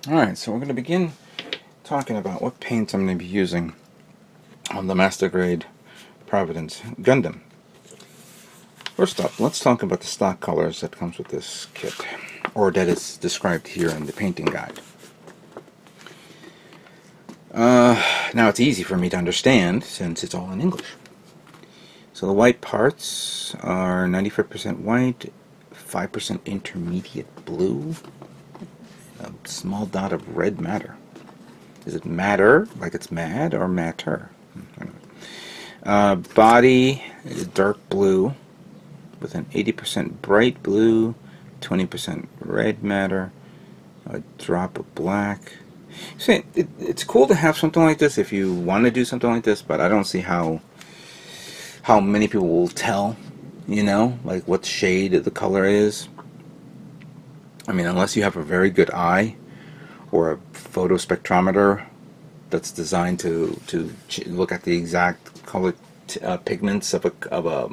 Alright, so we're going to begin talking about what paints I'm going to be using on the Master Grade Providence Gundam. First up, let's talk about the stock colors that comes with this kit, or that is described here in the painting guide. Now it's easy for me to understand since it's all in English. So the white parts are 95% white, 5% intermediate blue, a small dot of red matter. Is it matter, like it's mad, or matter? Body is dark blue with an 80% bright blue, 20% red matter, a drop of black. See, it's cool to have something like this if you want to do something like this, but I don't see how many people will tell, like what shade the color is. I mean, unless you have a very good eye or a photospectrometer that's designed to look at the exact color pigments of a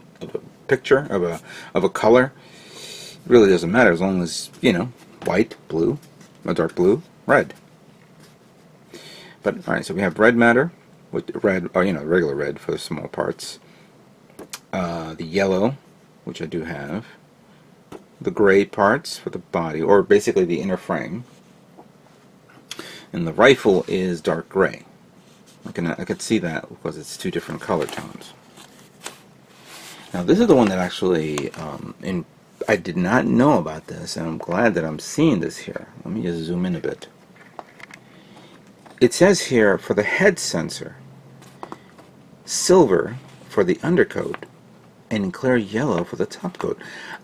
picture of a color. It really doesn't matter as long as white, blue, a dark blue, red. But all right, so we have red matter with red, or regular red for the small parts. The yellow, which I do have. The gray parts for the body, or basically the inner frame. And the rifle is dark gray. I could see that because it's two different color tones. Now this is the one that actually, I did not know about this, and I'm glad that I'm seeing this here. Let me just zoom in a bit. It says here for the head sensor, silver for the undercoat, and clear yellow for the top coat.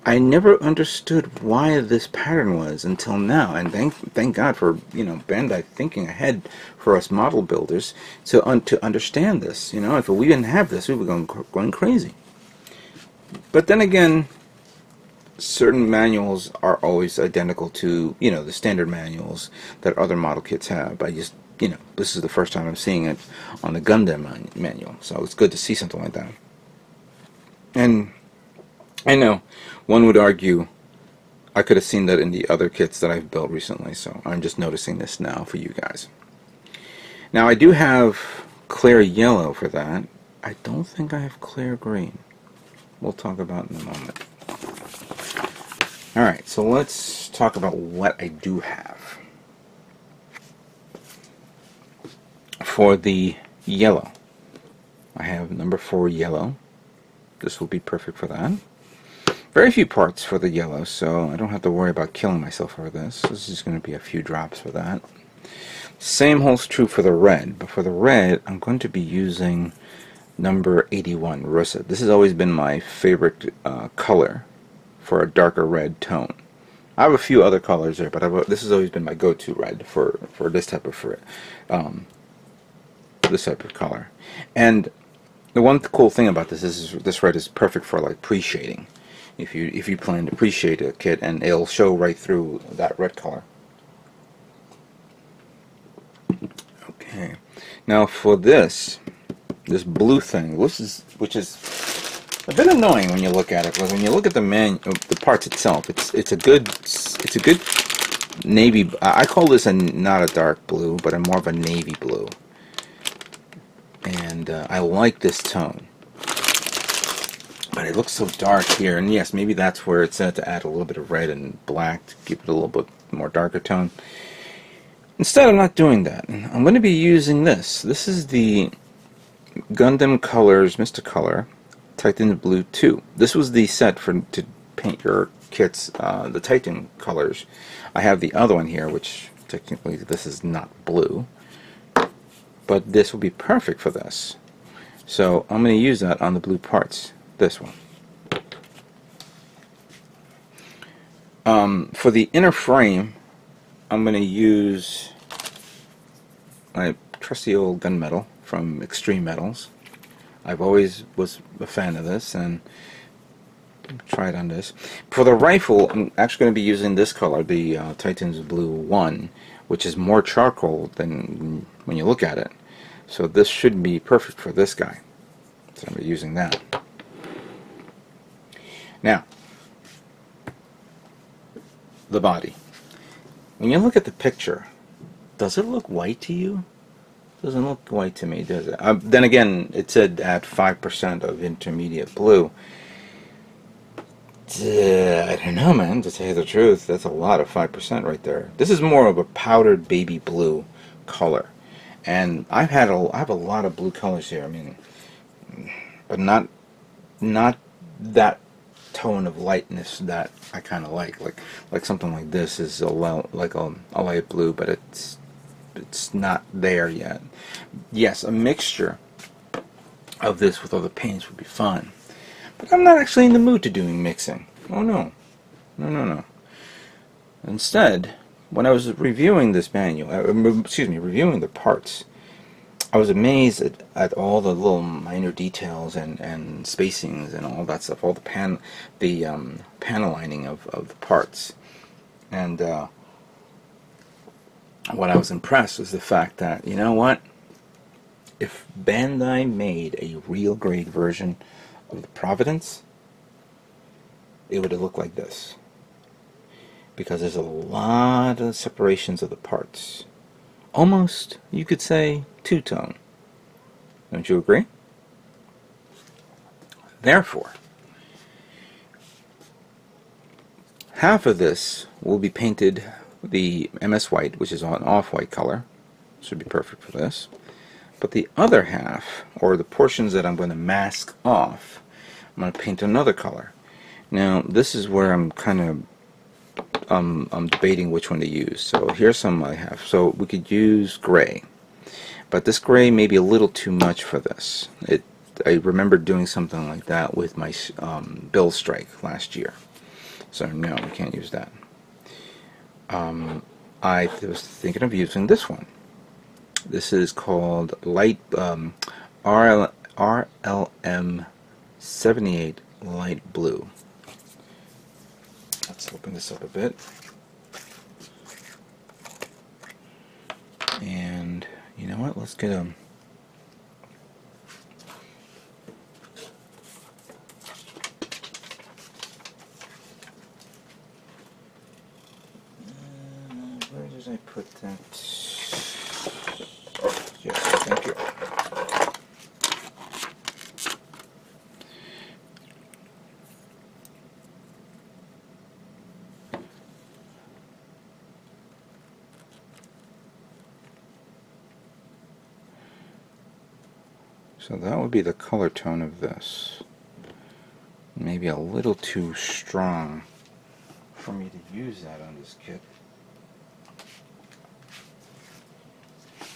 I never understood why this pattern was until now, and thank God for Bandai thinking ahead for us model builders to understand this. If we didn't have this, we were going crazy. But then again, certain manuals are always identical to the standard manuals that other model kits have. This is the first time I'm seeing it on the Gundam manual, so it's good to see something like that. And I know one would argue I could have seen that in the other kits that I've built recently, so I'm just noticing this now for you guys. Now I do have clear yellow for that. I don't think I have clear green. We'll talk about in a moment. Alright, so let's talk about what I do have. For the yellow, I have number 4 yellow. This will be perfect for that. Very few parts for the yellow, so I don't have to worry about killing myself for this. This is going to be a few drops for that. Same holds true for the red, but for the red, I'm going to be using number 81, Russa. This has always been my favorite color for a darker red tone. I have a few other colors there, but this has always been my go-to red for this type of color. And the one cool thing about this is this red is perfect for like pre-shading. If you plan to pre-shade a kit, and it'll show right through that red color. Okay. Now for this blue thing, which is a bit annoying when you look at it, because when you look at the parts itself, it's a good navy. I call this not a dark blue, but more of a navy blue. And I like this tone, but it looks so dark here. And yes, maybe that's where it's said to add a little bit of red and black to give it a little bit more darker tone. Instead, I'm not doing that. I'm going to be using this. This is the Gundam Colors Mr. Color Titan Blue 2. This was the set to paint your kits, the Titan colors. I have the other one here, which technically this is not blue, but this will be perfect for this. So I'm going to use that on the blue parts. This one. For the inner frame, I'm going to use my trusty old gunmetal from Extreme Metals. I've always was a fan of this, and try it on this. For the rifle, I'm actually going to be using this color, the Titan's Blue 1, which is more charcoal than when you look at it. So this should be perfect for this guy. So I'm going to be using that. Now, the body. When you look at the picture, Does it look white to you? Doesn't look white to me, does it? Then again, it said at 5% of intermediate blue. I don't know, man. To tell you the truth, that's a lot of 5% right there. This is more of a powdered baby blue color, and I have a lot of blue colors here. I mean, but not that tone of lightness that I kind of like something like this is like a light blue, but it's not there yet. Yes, a mixture of this with other paints would be fun, but I'm not actually in the mood to doing mixing. Oh no, no. Instead, when I was reviewing this manual, reviewing the parts, I was amazed at all the little minor details and spacings and all that stuff, all the panel lining of the parts. And what I was impressed was the fact that, you know what, if Bandai made a real grade version of the Providence, it would have looked like this. Because there's a lot of separations of the parts. Almost, you could say, two-tone. Don't you agree? Therefore, half of this will be painted the MS White, which is an off-white color. This would be perfect for this. But the other half, or the portions that I'm going to mask off, I'm going to paint another color. Now, this is where I'm kind of I'm debating which one to use. So here's some I have. So we could use gray, but this gray may be a little too much for this. I remember doing something like that with my Bill Strike last year. So no, we can't use that. I was thinking of using this one. This is called light RLM 78 light blue. Let's open this up a bit. And you know what? Let's get a where did I put that? Yes, thank you. So that would be the color tone of this. Maybe a little too strong for me to use that on this kit.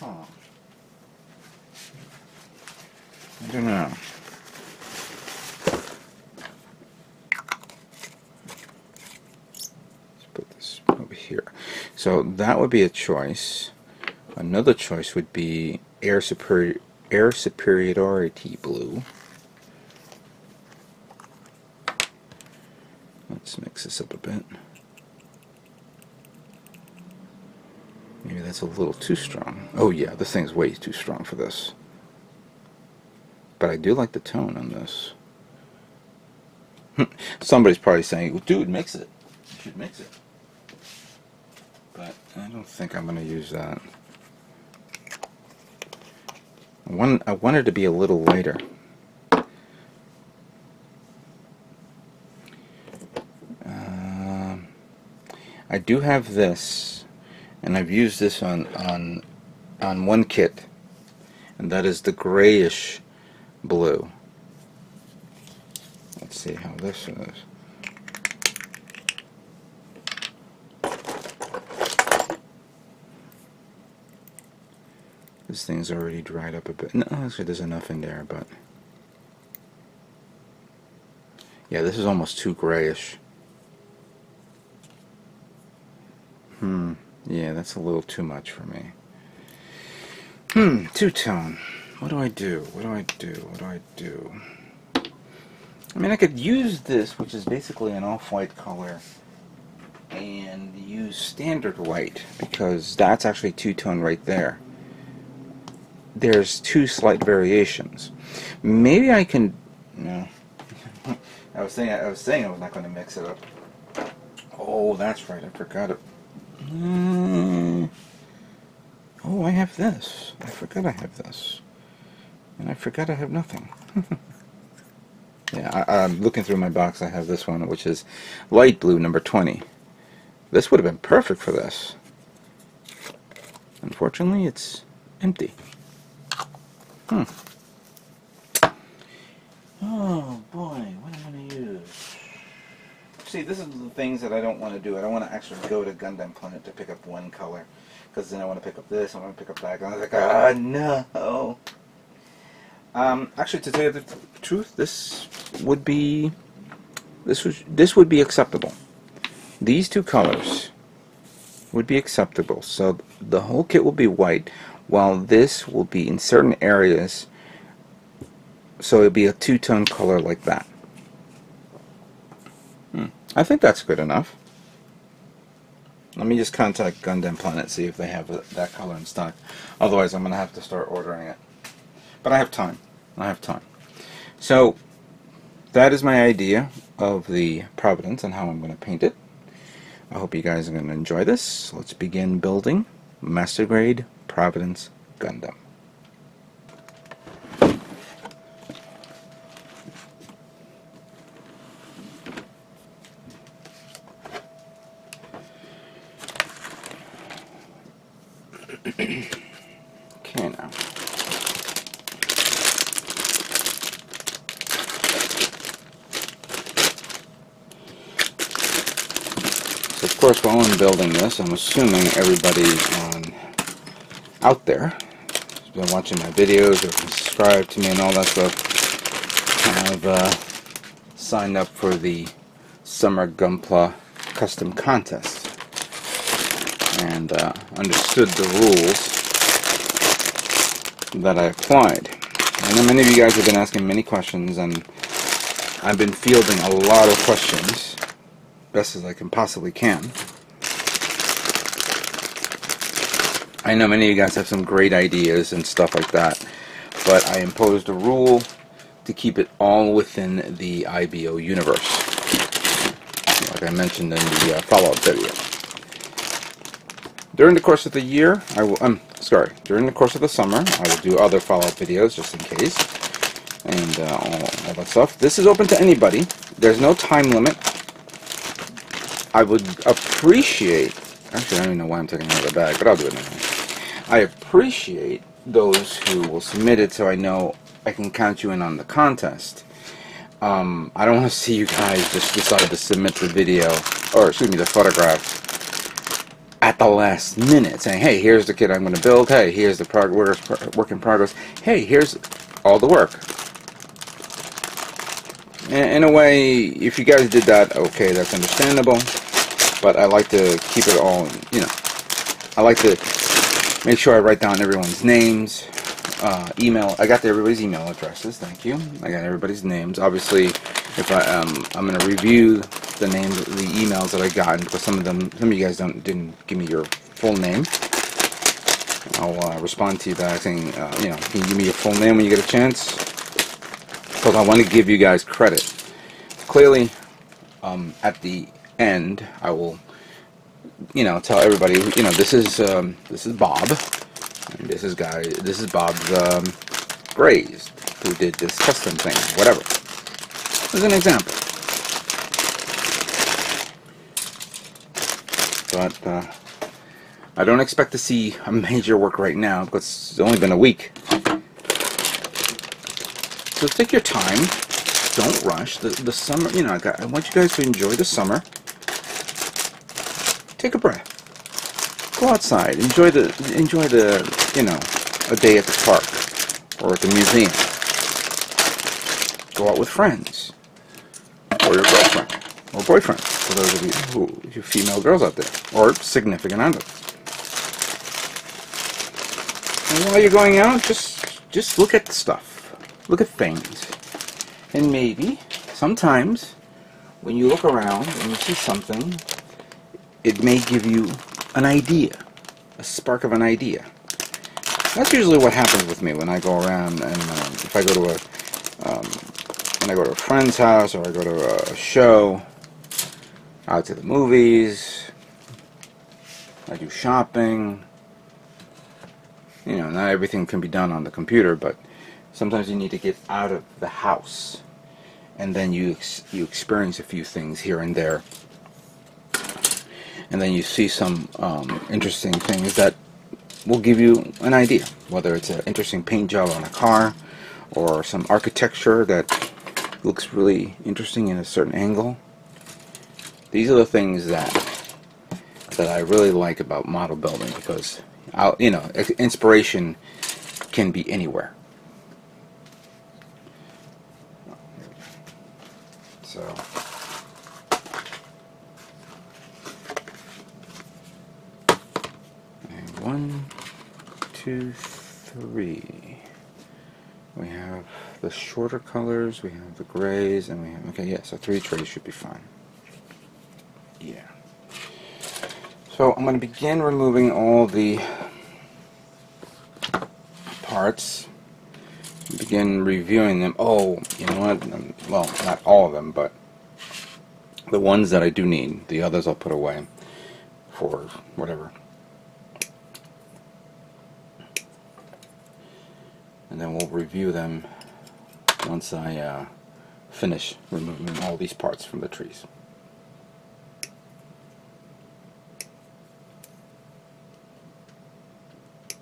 Huh. I don't know. Let's put this over here. So that would be a choice. Another choice would be Air Superiority blue. Let's mix this up a bit. Maybe that's a little too strong. Oh yeah, this thing's way too strong for this. But I do like the tone on this. Somebody's probably saying, well, dude, mix it. You should mix it. But I don't think I'm going to use that. I want it to be a little lighter. I do have this, and I've used this on one kit, and that is the grayish blue. Let's see how this is. This thing's already dried up a bit. No, actually there's enough in there, but yeah, this is almost too grayish. Yeah, that's a little too much for me. Two-tone. What do I do? What do I do? What do I do? I mean, I could use this, which is basically an off-white color, and use standard white, because that's actually two-tone right there. There's two slight variations. Maybe I can. No, I was saying I was not going to mix it up. Oh, that's right. I forgot it. Oh, I have this. I forgot I have this. And I forgot I have nothing. Yeah, I'm looking through my box. I have this one, which is light blue, number 20. This would have been perfect for this. Unfortunately, it's empty. Oh boy, what am I going to use? See, this is the things that I don't want to do. I don't want to actually go to Gundam Planet to pick up one color, because then I want to pick up this, I want to pick up that, and I was like, ah, no. Actually, to tell you the truth, this would be acceptable. These two colors would be acceptable. So the whole kit will be white, while this will be in certain areas. So it'll be a two-tone color like that. I think that's good enough. Let me just contact Gundam Planet, see if they have that color in stock. Otherwise, I'm going to have to start ordering it. But I have time. I have time. So that is my idea of the Providence and how I'm going to paint it. I hope you guys are going to enjoy this. Let's begin building Master Grade Providence Gundam. Okay, now. So of course, while I'm building this, I'm assuming everybody out there who's been watching my videos or subscribed to me and all that stuff have signed up for the Summer Gunpla Custom Contest and understood the rules that I applied. I know many of you guys have been asking many questions, and I've been fielding a lot of questions, best as I can possibly can. I know many of you guys have some great ideas and stuff like that, but I imposed a rule to keep it all within the IBO universe, like I mentioned in the follow-up video. During the course of the year, during the course of the summer, I will do other follow-up videos just in case, and all that stuff. This is open to anybody. There's no time limit. I would appreciate, actually I don't even know why I'm taking it out of the bag, but I'll do it anyway. I appreciate those who will submit it so I know I can count you in on the contest. I don't want to see you guys just decide to submit the video, or excuse me, the photograph at the last minute, saying, hey, here's the kit I'm going to build, hey, here's the work in progress, hey, here's all the work. In a way, if you guys did that, okay, that's understandable, but I like to keep it all, I like to make sure I write down everyone's names, email. I got everybody's email addresses, thank you. I got everybody's names. Obviously, if I'm going to review the names, the emails that I got, because some of you guys didn't give me your full name. I'll respond to you back saying, can you give me your full name when you get a chance? Because I want to give you guys credit. Clearly, at the end, I will, tell everybody, this is Bob, and this is Bob's Grays, who did this custom thing, whatever. As an example. But I don't expect to see a major work right now because it's only been a week. So take your time. Don't rush. The summer, I want you guys to enjoy the summer. Take a breath. Go outside. Enjoy the a day at the park or at the museum. Go out with friends or your girlfriend or boyfriend, for those of you female girls out there, or significant others. And while you're going out, just look at the stuff. Look at things. And maybe, sometimes, when you look around and you see something, it may give you an idea. A spark of an idea. That's usually what happens with me when I go around and if I go to when I go to a friend's house or I go to a show, out to the movies, I do shopping, you know, not everything can be done on the computer, but sometimes you need to get out of the house, and then you experience a few things here and there, and then you see some interesting things that will give you an idea, whether it's an interesting paint job on a car or some architecture that looks really interesting in a certain angle. These are the things that I really like about model building, because you know, inspiration can be anywhere. So and 1, 2, 3. We have the shorter colors, we have the grays, and we have, okay, yeah, so 3 trays should be fine. Yeah. So I'm going to begin removing all the parts, begin reviewing them. Oh, you know what? Well, not all of them, but the ones that I do need. The others I'll put away for whatever. And then we'll review them once I finish removing all these parts from the trees.